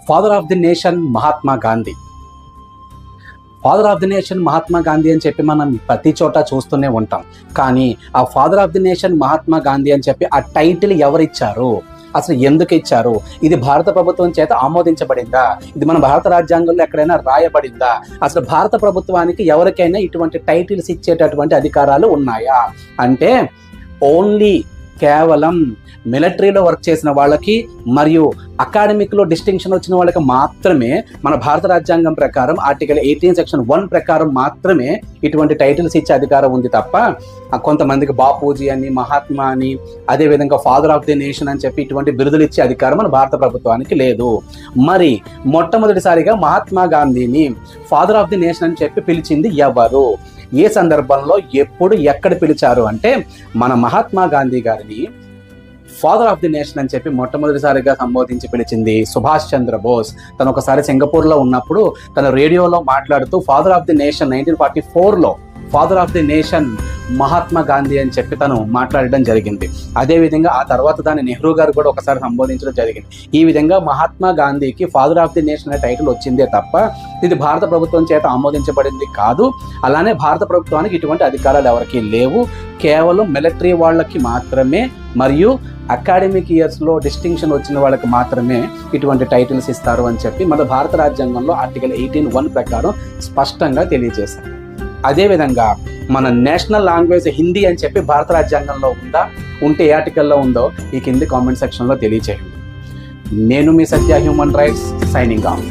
Father of the nation Mahatma Gandhi. Father of the nation Mahatma Gandhi అని చెప్పి మనం ప్రతి చోట చూస్తూనే ఉంటాం. కానీ ఆ father of the nation Mahatma Gandhi అని చెప్పి ఆ టైటిల్ ఎవరిచ్చారు, అసలు ఎందుకు ఇచ్చారు, ఇది భారత ప్రభుత్వం చేత ఆమోదించబడిందా, ఇది మన భారత రాజ్యాంగంలో ఎక్కడైనా రాయబడిందా, అసలు భారత ప్రభుత్వానికి ఎవరికైనా ఇటువంటి టైటిల్స్ ఇచ్చేటటువంటి అధికారాలు ఉన్నాయా అంటే ఓన్లీ కేవలం మిలిటరీలో వర్క్ చేసిన వాళ్ళకి మరియు అకాడమిక్లో డిస్టింక్షన్ వచ్చిన వాళ్ళకి మాత్రమే మన భారత రాజ్యాంగం ప్రకారం ఆర్టికల్ 18 సెక్షన్ 1 ప్రకారం మాత్రమే ఇటువంటి టైటిల్స్ ఇచ్చే అధికారం ఉంది తప్ప కొంతమందికి బాపూజీ అని, మహాత్మా అని, అదేవిధంగా ఫాదర్ ఆఫ్ ది నేషన్ అని చెప్పి ఇటువంటి బిరుదులు ఇచ్చే అధికారం మన భారత ప్రభుత్వానికి లేదు. మరి మొట్టమొదటిసారిగా మహాత్మా గాంధీని ఫాదర్ ఆఫ్ ది నేషన్ అని చెప్పి పిలిచింది ఎవరు, ఏ సందర్భంలో, ఎప్పుడు, ఎక్కడ పిలిచారు అంటే మన మహాత్మా గాంధీ గారిని ఫాదర్ ఆఫ్ ది నేషన్ అని చెప్పి మొట్టమొదటిసారిగా సంబోధించి పిలిచింది సుభాష్ చంద్రబోస్. తను ఒకసారి సింగపూర్లో ఉన్నప్పుడు తన రేడియోలో మాట్లాడుతూ ఫాదర్ ఆఫ్ ది నేషన్ 1944లో father of the nation Mahatma Gandhi అని చెప్పి తను మాట్లాడడం జరిగింది. అదేవిధంగా ఆ తర్వాత దాన్ని నెహ్రూ గారు కూడా ఒకసారి సంబోధించడం జరిగింది. ఈ విధంగా మహాత్మా గాంధీకి ఫాదర్ ఆఫ్ ది నేషన్ అనే టైటిల్ వచ్చిందే తప్ప ఇది భారత ప్రభుత్వం చేత ఆమోదించబడింది కాదు. అలానే భారత ప్రభుత్వానికి ఇటువంటి అధికారాలు ఎవరికీ లేవు. కేవలం మిలిటరీ వాళ్ళకి మాత్రమే మరియు అకాడమిక్ ఇయర్స్లో డిస్టింక్షన్ వచ్చిన వాళ్ళకి మాత్రమే ఇటువంటి టైటిల్స్ ఇస్తారు అని చెప్పి మన భారత రాజ్యాంగంలో ఆర్టికల్ 18(1) ప్రకారం స్పష్టంగా తెలియజేశారు. అదేవిధంగా మన నేషనల్ లాంగ్వేజ్ హిందీ అని చెప్పి భారత రాజ్యాంగంలో ఉందా, ఉంటే ఏ ఆర్టికల్లో ఉందో ఈ కింది కామెంట్ సెక్షన్లో తెలియజేయండి. నేను మీ సత్య హ్యూమన్ రైట్స్ సైనింగ్ ఆఫ్.